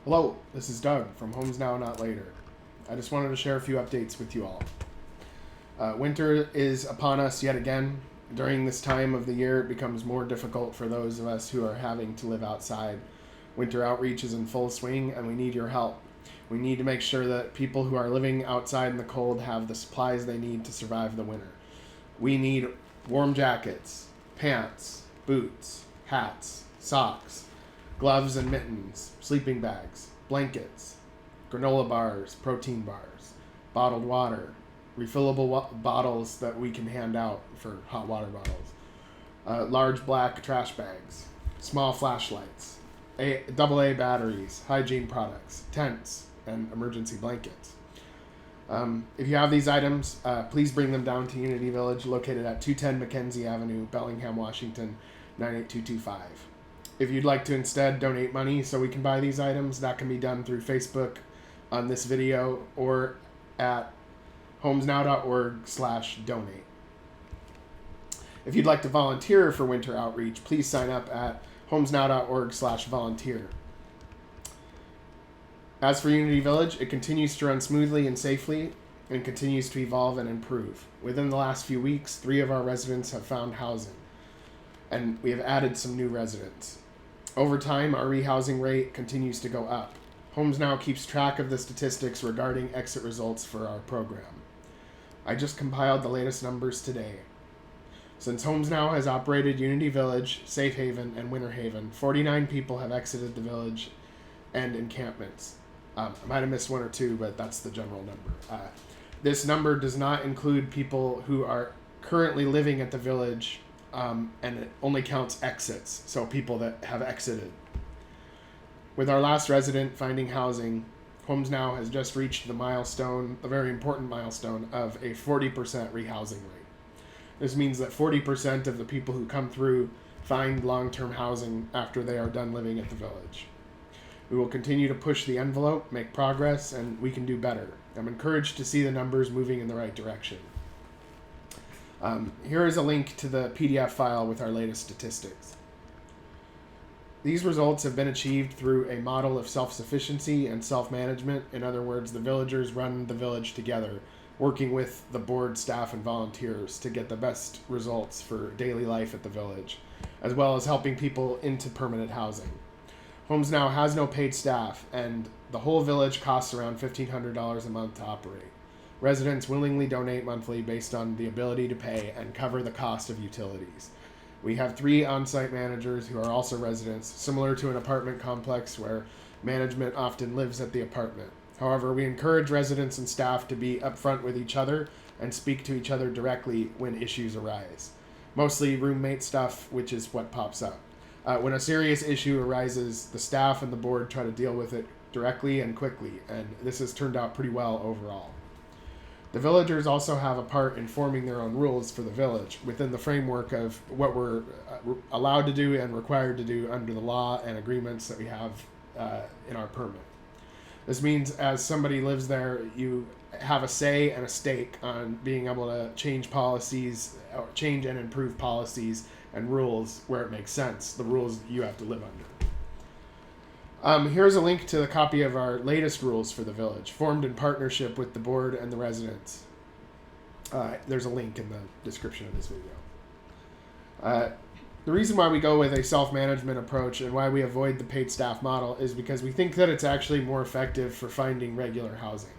Hello, this is Doug from Homes Now, Not Later. I just wanted to share a few updates with you all. Winter is upon us yet again. During this time of the year, it becomes more difficult for those of us who are having to live outside. Winter outreach is in full swing, and we need your help. We need to make sure that people who are living outside in the cold have the supplies they need to survive the winter. We need warm jackets, pants, boots, hats, socks, gloves and mittens, sleeping bags, blankets, granola bars, protein bars, bottled water, refillable bottles that we can hand out for hot water bottles, large black trash bags, small flashlights, AA batteries, hygiene products, tents, and emergency blankets. If you have these items, please bring them down to Unity Village, located at 210 McKenzie Avenue, Bellingham, Washington, 98225. If you'd like to instead donate money so we can buy these items, that can be done through Facebook on this video or at homesnow.org/donate. If you'd like to volunteer for winter outreach, please sign up at homesnow.org/volunteer. As for Unity Village, it continues to run smoothly and safely and continues to evolve and improve. Within the last few weeks, 3 of our residents have found housing, and we have added some new residents. Over time, our rehousing rate continues to go up. HomesNOW keeps track of the statistics regarding exit results for our program. I just compiled the latest numbers today. Since HomesNOW has operated Unity Village, Safe Haven, and Winter Haven, 49 people have exited the village and encampments. I might have missed 1 or 2, but that's the general number. This number does not include people who are currently living at the village, and it only counts exits, so people that have exited. With our last resident finding housing, HomesNOW has just reached the milestone, a very important milestone, of a 40% rehousing rate. This means that 40% of the people who come through find long-term housing after they are done living at the village. We will continue to push the envelope, make progress, and we can do better. I'm encouraged to see the numbers moving in the right direction. Here is a link to the PDF file with our latest statistics. These results have been achieved through a model of self-sufficiency and self-management. In other words, the villagers run the village together, working with the board, staff, and volunteers to get the best results for daily life at the village, as well as helping people into permanent housing. HomesNOW has no paid staff, and the whole village costs around $1,500 a month to operate. Residents willingly donate monthly based on the ability to pay and cover the cost of utilities. We have 3 on-site managers who are also residents, similar to an apartment complex where management often lives at the apartment. However, we encourage residents and staff to be upfront with each other and speak to each other directly when issues arise. Mostly roommate stuff, which is what pops up. When a serious issue arises, the staff and the board try to deal with it directly and quickly, and this has turned out pretty well overall. The villagers also have a part in forming their own rules for the village within the framework of what we're allowed to do and required to do under the law and agreements that we have in our permit. This means as somebody lives there, you have a say and a stake on being able to change policies, or change and improve policies and rules where it makes sense, the rules you have to live under. Here's a link to the copy of our latest rules for the village, formed in partnership with the board and the residents. There's a link in the description of this video. The reason why we go with a self-management approach and why we avoid the paid staff model is because we think that it's actually more effective for finding regular housing.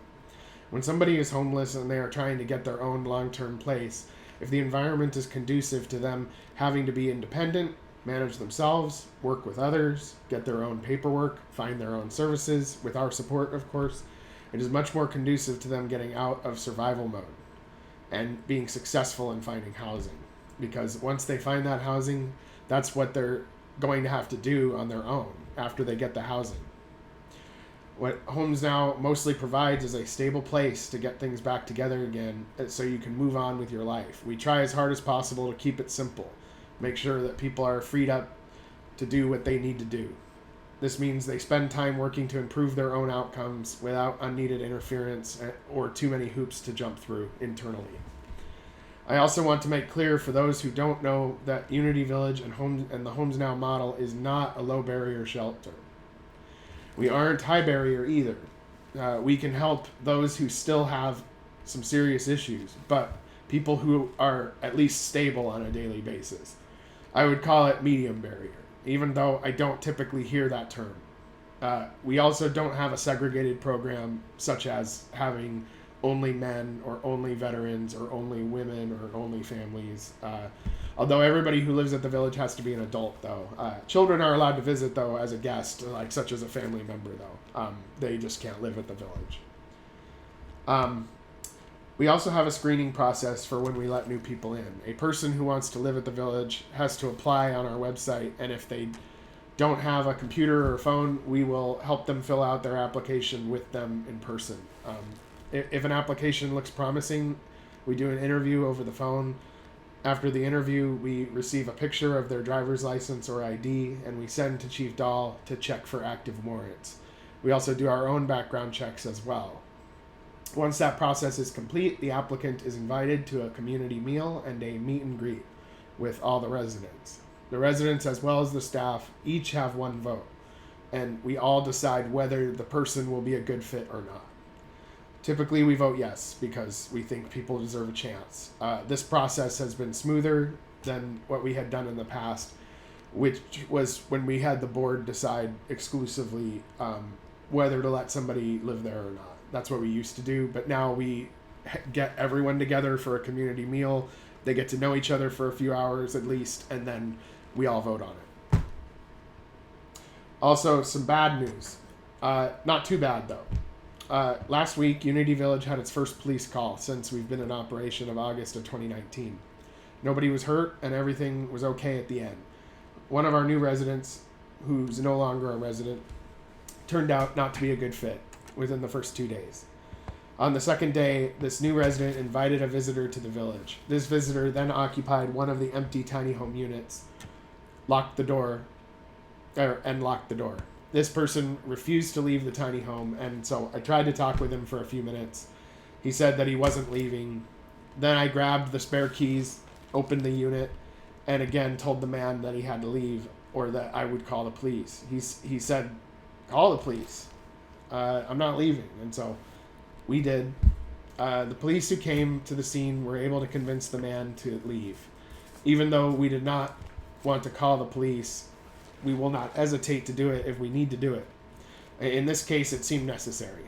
When somebody is homeless and they are trying to get their own long-term place, if the environment is conducive to them having to be independent, manage themselves, work with others, get their own paperwork, find their own services, with our support, of course, it is much more conducive to them getting out of survival mode and being successful in finding housing. Because once they find that housing, that's what they're going to have to do on their own after they get the housing. What HomesNOW mostly provides is a stable place to get things back together again so you can move on with your life. We try as hard as possible to keep it simple. Make sure that people are freed up to do what they need to do. This means they spend time working to improve their own outcomes without unneeded interference or too many hoops to jump through internally. I also want to make clear for those who don't know that Unity Village and the HomesNOW model is not a low barrier shelter. We aren't high barrier either. We can help those who still have some serious issues, but people who are at least stable on a daily basis. I would call it medium barrier, even though I don't typically hear that term. We also don't have a segregated program such as having only men or only veterans or only women or only families. Although everybody who lives at the village has to be an adult, though. Children are allowed to visit, though, as a guest, like such as a family member, though. They just can't live at the village. We also have a screening process for when we let new people in. A person who wants to live at the village has to apply on our website, and if they don't have a computer or a phone, we will help them fill out their application with them in person. If an application looks promising, we do an interview over the phone. After the interview, we receive a picture of their driver's license or ID, and we send to Chief Dahl to check for active warrants. We also do our own background checks as well. Once that process is complete, the applicant is invited to a community meal and a meet and greet with all the residents. The residents, as well as the staff, each have one vote, and we all decide whether the person will be a good fit or not. Typically, we vote yes because we think people deserve a chance. This process has been smoother than what we had done in the past, which was when we had the board decide exclusively whether to let somebody live there or not. That's what we used to do, but now we get everyone together for a community meal. They get to know each other for a few hours at least, and then we all vote on it. Also, some bad news. Not too bad, though. Last week, Unity Village had its first police call since we've been in operation of August of 2019. Nobody was hurt, and everything was okay at the end. One of our new residents, who's no longer a resident, turned out not to be a good fit within the first 2 days. On the second day, this new resident invited a visitor to the village. This visitor then occupied one of the empty tiny home units, locked the door. This person refused to leave the tiny home, and so I tried to talk with him for a few minutes. He said that he wasn't leaving. Then I grabbed the spare keys, opened the unit, and again told the man that he had to leave or that I would call the police. He said, "Call the police. I'm not leaving." And so we did. The police who came to the scene were able to convince the man to leave. Even though we did not want to call the police, we will not hesitate to do it if we need to do it. In this case, it seemed necessary.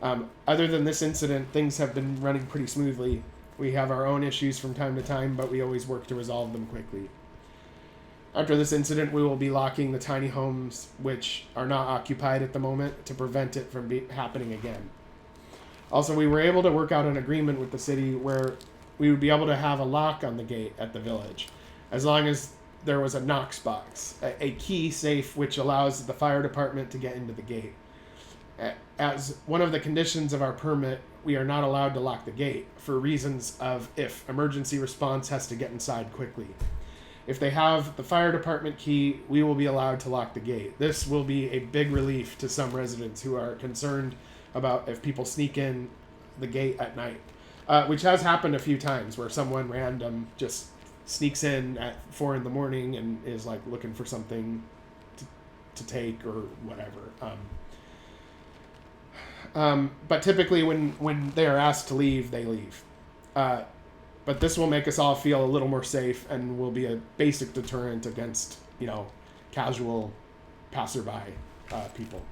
Other than this incident, things have been running pretty smoothly. We have our own issues from time to time, but we always work to resolve them quickly. After this incident, we will be locking the tiny homes which are not occupied at the moment to prevent it from happening again. Also, we were able to work out an agreement with the city where we would be able to have a lock on the gate at the village, as long as there was a Knox box, a key safe which allows the fire department to get into the gate. As one of the conditions of our permit, we are not allowed to lock the gate for reasons of if emergency response has to get inside quickly. If they have the fire department key, we will be allowed to lock the gate. This will be a big relief to some residents who are concerned about if people sneak in the gate at night, which has happened a few times where someone random just sneaks in at 4 a.m. and is like looking for something to take or whatever. But typically when they are asked to leave, they leave. But this will make us all feel a little more safe and will be a basic deterrent against, casual passerby people.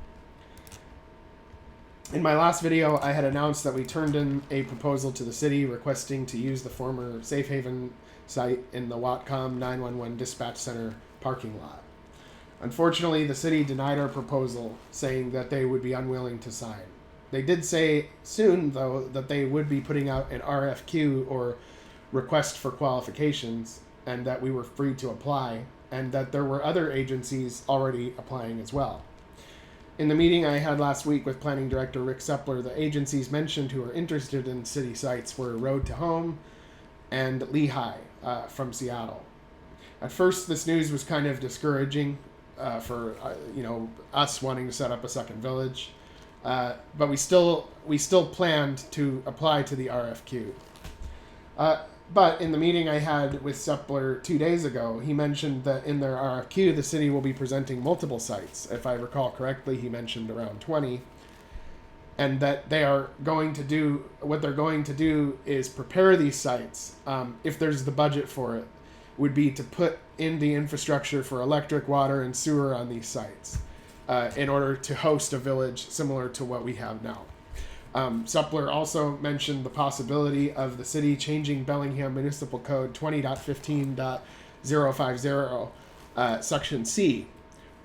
In my last video, I had announced that we turned in a proposal to the city requesting to use the former Safe Haven site in the Whatcom 911 dispatch center parking lot. Unfortunately, the city denied our proposal, saying that they would be unwilling to sign. They did say soon, though, that they would be putting out an RFQ or request for qualifications, and that we were free to apply, and that there were other agencies already applying as well. In the meeting I had last week with Planning Director Rick Sepler, the agencies mentioned who are interested in city sites were Road to Home and Lehigh from Seattle. At first, this news was kind of discouraging for us wanting to set up a second village, but we still planned to apply to the RFQ. But in the meeting I had with Suppler 2 days ago, he mentioned that in their RFQ, the city will be presenting multiple sites. If I recall correctly, he mentioned around 20. And that they are going to do, what they're going to do is prepare these sites, if there's the budget for it, would be to put in the infrastructure for electric, water, and sewer on these sites in order to host a village similar to what we have now. Suppler also mentioned the possibility of the city changing Bellingham Municipal Code 20.15.050, Section C,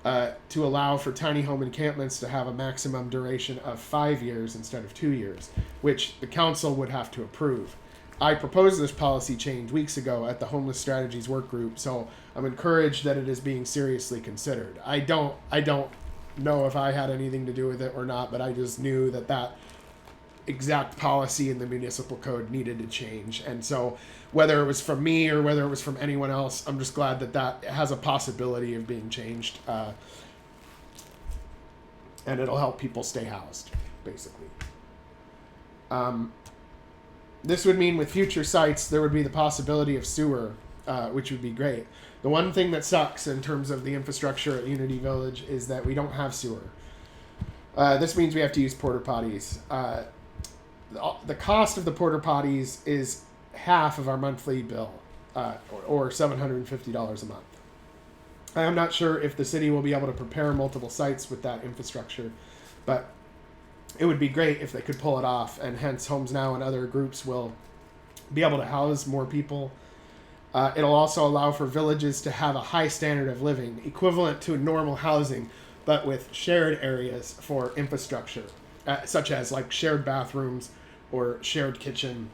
to allow for tiny home encampments to have a maximum duration of 5 years instead of 2 years, which the council would have to approve. I proposed this policy change weeks ago at the Homeless Strategies Work Group, so I'm encouraged that it is being seriously considered. I don't know if I had anything to do with it or not, but I just knew that exact policy in the municipal code needed to change. And so whether it was from me or whether it was from anyone else, I'm just glad that has a possibility of being changed. And it'll help people stay housed, basically. This would mean with future sites, there would be the possibility of sewer, which would be great. The one thing that sucks in terms of the infrastructure at Unity Village is that we don't have sewer. This means we have to use porta potties. The cost of the porta potties is half of our monthly bill, or $750 a month. I am not sure if the city will be able to prepare multiple sites with that infrastructure, but it would be great if they could pull it off, and hence HomesNOW and other groups will be able to house more people. It'll also allow for villages to have a high standard of living, equivalent to normal housing, but with shared areas for infrastructure, such as like shared bathrooms or shared kitchen.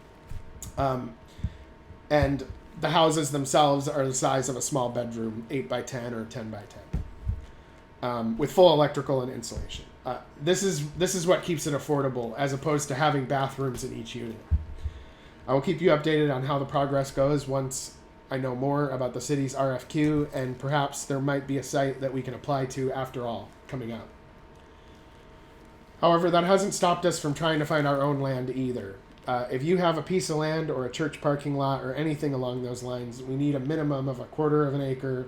And the houses themselves are the size of a small bedroom, 8 by 10 or 10 by 10, with full electrical and insulation. This is what keeps it affordable, as opposed to having bathrooms in each unit. I will keep you updated on how the progress goes once I know more about the city's RFQ, and perhaps there might be a site that we can apply to after all coming up. However, that hasn't stopped us from trying to find our own land either. If you have a piece of land or a church parking lot or anything along those lines, we need a minimum of 1/4 of an acre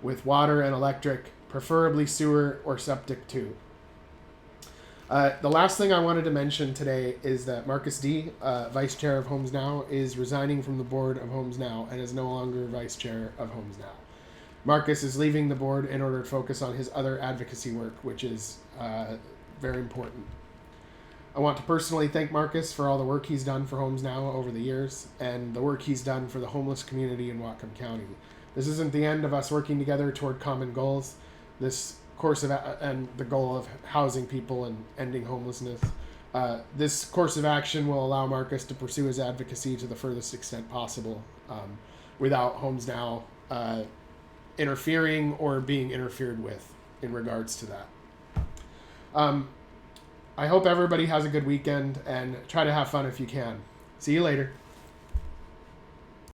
with water and electric, preferably sewer or septic too. The last thing I wanted to mention today is that Marcus D., Vice Chair of HomesNOW, is resigning from the board of HomesNOW and is no longer Vice Chair of HomesNOW. Marcus is leaving the board in order to focus on his other advocacy work, which is very important. I want to personally thank Marcus for all the work he's done for HomesNOW over the years and the work he's done for the homeless community in Whatcom County. This isn't the end of us working together toward common goals. This course of and the goal of housing people and ending homelessness. This course of action will allow Marcus to pursue his advocacy to the furthest extent possible, without HomesNOW interfering or being interfered with in regards to that. I hope everybody has a good weekend and try to have fun if you can. See you later.